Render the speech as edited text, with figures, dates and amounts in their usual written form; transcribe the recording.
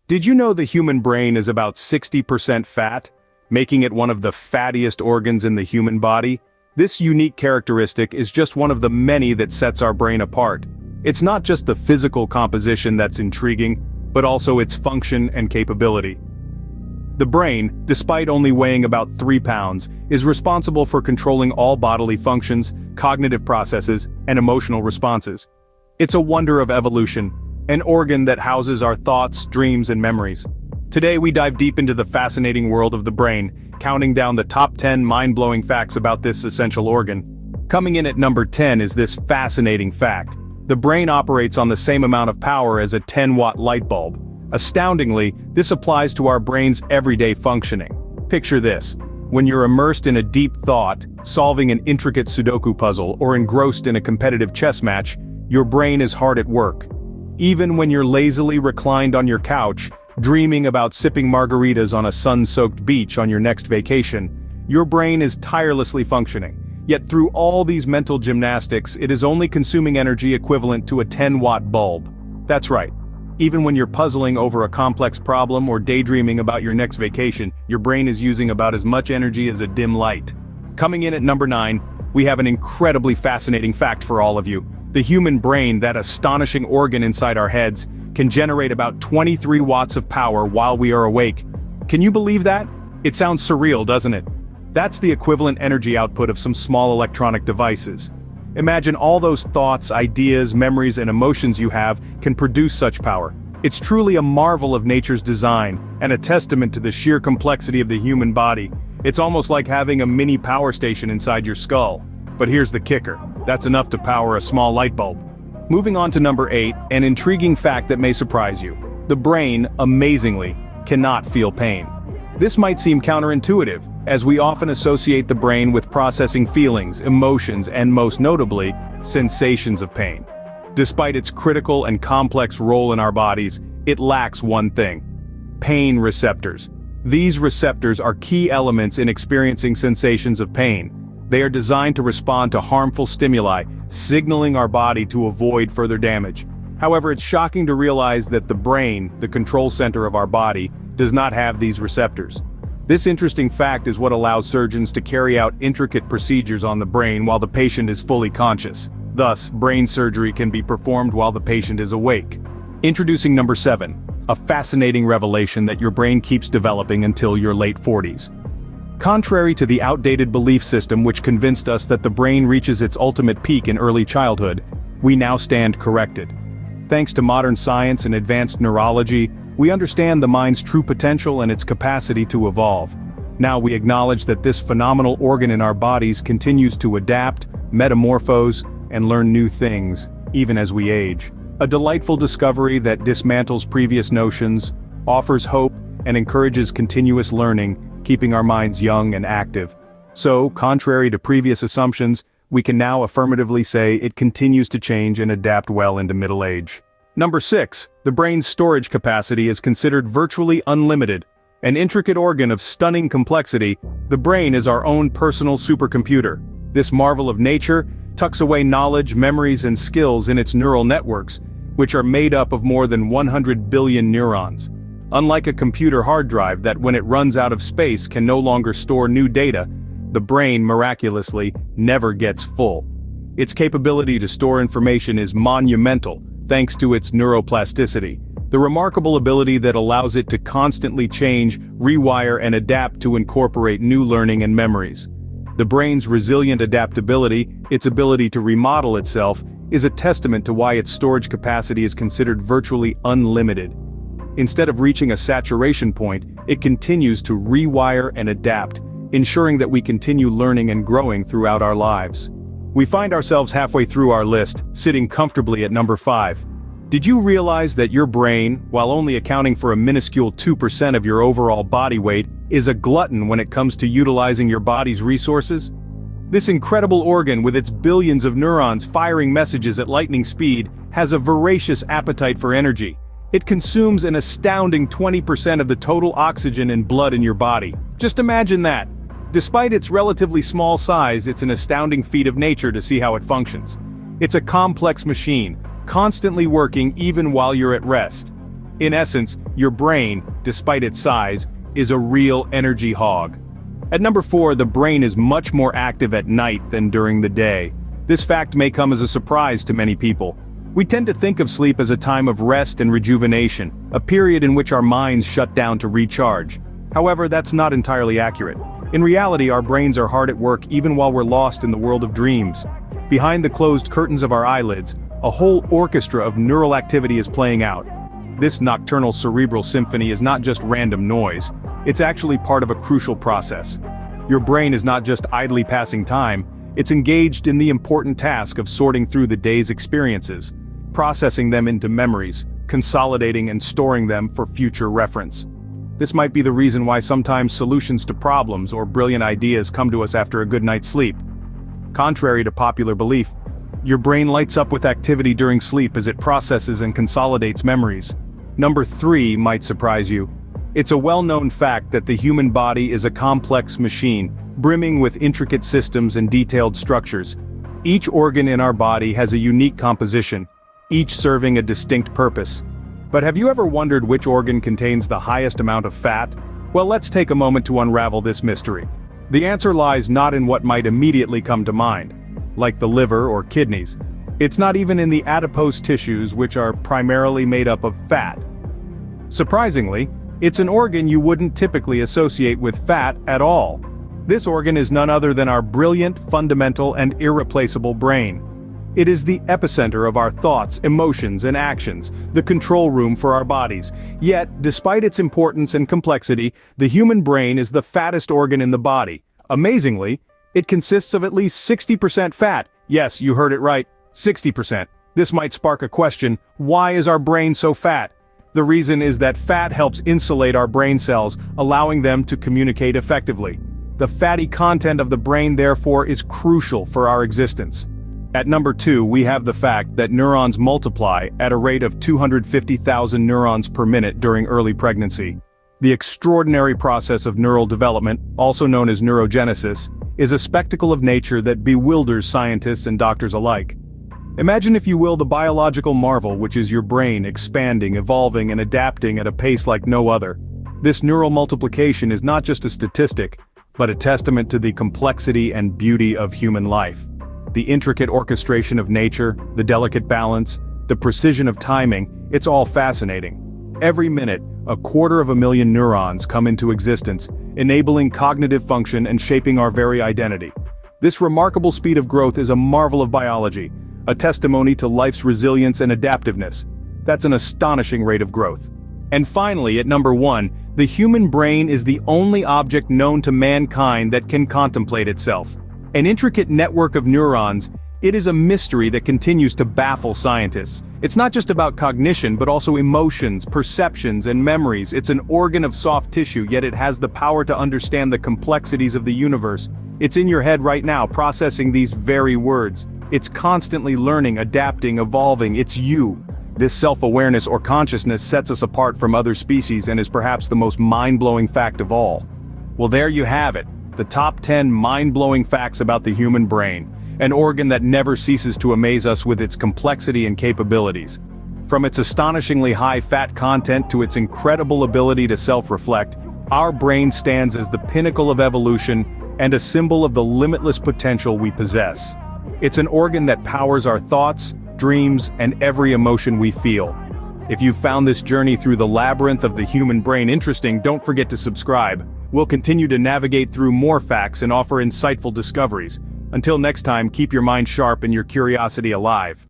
Did you know the human brain is about 60% fat, making it one of the fattiest organs in the human body? This unique characteristic is just one of the many that sets our brain apart. It's not just the physical composition that's intriguing, but also its function and capability. The brain, despite only weighing about 3 pounds, is responsible for controlling all bodily functions, cognitive processes, and emotional responses. It's a wonder of evolution, an organ that houses our thoughts, dreams, and memories. Today we dive deep into the fascinating world of the brain, counting down the top 10 mind-blowing facts about this essential organ. Coming in at number 10 is this fascinating fact. The brain operates on the same amount of power as a 10-watt light bulb. Astoundingly, this applies to our brain's everyday functioning. Picture this. When you're immersed in a deep thought, solving an intricate Sudoku puzzle, or engrossed in a competitive chess match, your brain is hard at work. Even when you're lazily reclined on your couch, dreaming about sipping margaritas on a sun-soaked beach on your next vacation, your brain is tirelessly functioning. Yet through all these mental gymnastics, it is only consuming energy equivalent to a 10-watt bulb. That's right. Even when you're puzzling over a complex problem or daydreaming about your next vacation, your brain is using about as much energy as a dim light. Coming in at number 9, we have an incredibly fascinating fact for all of you. The human brain, that astonishing organ inside our heads, can generate about 23 watts of power while we are awake. Can you believe that? It sounds surreal, doesn't it? That's the equivalent energy output of some small electronic devices. Imagine all those thoughts, ideas, memories, and emotions you have can produce such power. It's truly a marvel of nature's design, and a testament to the sheer complexity of the human body. It's almost like having a mini power station inside your skull. But here's the kicker. That's enough to power a small light bulb. Moving on to number 8, an intriguing fact that may surprise you. The brain, amazingly, cannot feel pain. This might seem counterintuitive, as we often associate the brain with processing feelings, emotions, and most notably, sensations of pain. Despite its critical and complex role in our bodies, it lacks one thing: pain receptors. These receptors are key elements in experiencing sensations of pain. They are designed to respond to harmful stimuli, signaling our body to avoid further damage. However, it's shocking to realize that the brain, the control center of our body, does not have these receptors. This interesting fact is what allows surgeons to carry out intricate procedures on the brain while the patient is fully conscious. Thus, brain surgery can be performed while the patient is awake. Introducing number 7, a fascinating revelation that your brain keeps developing until your late 40s. Contrary to the outdated belief system which convinced us that the brain reaches its ultimate peak in early childhood, we now stand corrected. Thanks to modern science and advanced neurology, we understand the mind's true potential and its capacity to evolve. Now we acknowledge that this phenomenal organ in our bodies continues to adapt, metamorphose, and learn new things, even as we age. A delightful discovery that dismantles previous notions, offers hope, and encourages continuous learning, keeping our minds young and active. So, contrary to previous assumptions, we can now affirmatively say it continues to change and adapt well into middle age. Number 6, the brain's storage capacity is considered virtually unlimited. An intricate organ of stunning complexity, the brain is our own personal supercomputer. This marvel of nature tucks away knowledge, memories, and skills in its neural networks, which are made up of more than 100 billion neurons. Unlike a computer hard drive that, when it runs out of space, can no longer store new data, the brain, miraculously, never gets full. Its capability to store information is monumental, thanks to its neuroplasticity, the remarkable ability that allows it to constantly change, rewire, and adapt to incorporate new learning and memories. The brain's resilient adaptability, its ability to remodel itself, is a testament to why its storage capacity is considered virtually unlimited. Instead of reaching a saturation point, it continues to rewire and adapt, ensuring that we continue learning and growing throughout our lives. We find ourselves halfway through our list, sitting comfortably at number 5. Did you realize that your brain, while only accounting for a minuscule 2% of your overall body weight, is a glutton when it comes to utilizing your body's resources? This incredible organ, with its billions of neurons firing messages at lightning speed, has a voracious appetite for energy. It consumes an astounding 20% of the total oxygen and blood in your body. Just imagine that. Despite its relatively small size, it's an astounding feat of nature to see how it functions. It's a complex machine, constantly working even while you're at rest. In essence, your brain, despite its size, is a real energy hog. At number 4, the brain is much more active at night than during the day. This fact may come as a surprise to many people. We tend to think of sleep as a time of rest and rejuvenation, a period in which our minds shut down to recharge. However, that's not entirely accurate. In reality, our brains are hard at work even while we're lost in the world of dreams. Behind the closed curtains of our eyelids, a whole orchestra of neural activity is playing out. This nocturnal cerebral symphony is not just random noise, it's actually part of a crucial process. Your brain is not just idly passing time, it's engaged in the important task of sorting through the day's experiences, processing them into memories, consolidating and storing them for future reference. This might be the reason why sometimes solutions to problems or brilliant ideas come to us after a good night's sleep. Contrary to popular belief, your brain lights up with activity during sleep as it processes and consolidates memories. Number 3 might surprise you. It's a well-known fact that the human body is a complex machine, brimming with intricate systems and detailed structures. Each organ in our body has a unique composition, each serving a distinct purpose. But have you ever wondered which organ contains the highest amount of fat? Well, let's take a moment to unravel this mystery. The answer lies not in what might immediately come to mind, like the liver or kidneys. It's not even in the adipose tissues, which are primarily made up of fat. Surprisingly, it's an organ you wouldn't typically associate with fat at all. This organ is none other than our brilliant, fundamental, and irreplaceable brain. It is the epicenter of our thoughts, emotions, and actions, the control room for our bodies. Yet, despite its importance and complexity, the human brain is the fattest organ in the body. Amazingly, it consists of at least 60% fat. Yes, you heard it right, 60%. This might spark a question: why is our brain so fat? The reason is that fat helps insulate our brain cells, allowing them to communicate effectively. The fatty content of the brain, therefore, is crucial for our existence. At number 2, we have the fact that neurons multiply at a rate of 250,000 neurons per minute during early pregnancy. The extraordinary process of neural development, also known as neurogenesis, is a spectacle of nature that bewilders scientists and doctors alike. Imagine, if you will, the biological marvel which is your brain expanding, evolving, and adapting at a pace like no other. This neural multiplication is not just a statistic, but a testament to the complexity and beauty of human life. The intricate orchestration of nature, the delicate balance, the precision of timing, it's all fascinating. Every minute, 250,000 neurons come into existence, enabling cognitive function and shaping our very identity. This remarkable speed of growth is a marvel of biology, a testimony to life's resilience and adaptiveness. That's an astonishing rate of growth. And finally, at number 1, the human brain is the only object known to mankind that can contemplate itself. An intricate network of neurons, it is a mystery that continues to baffle scientists. It's not just about cognition, but also emotions, perceptions, and memories. It's an organ of soft tissue, yet it has the power to understand the complexities of the universe. It's in your head right now, processing these very words. It's constantly learning, adapting, evolving. It's you. This self-awareness or consciousness sets us apart from other species and is perhaps the most mind-blowing fact of all. Well, there you have it. The top 10 mind-blowing facts about the human brain, an organ that never ceases to amaze us with its complexity and capabilities. From its astonishingly high fat content to its incredible ability to self-reflect, our brain stands as the pinnacle of evolution and a symbol of the limitless potential we possess. It's an organ that powers our thoughts, dreams, and every emotion we feel. If you've found this journey through the labyrinth of the human brain interesting, don't forget to subscribe. We'll continue to navigate through more facts and offer insightful discoveries. Until next time, keep your mind sharp and your curiosity alive.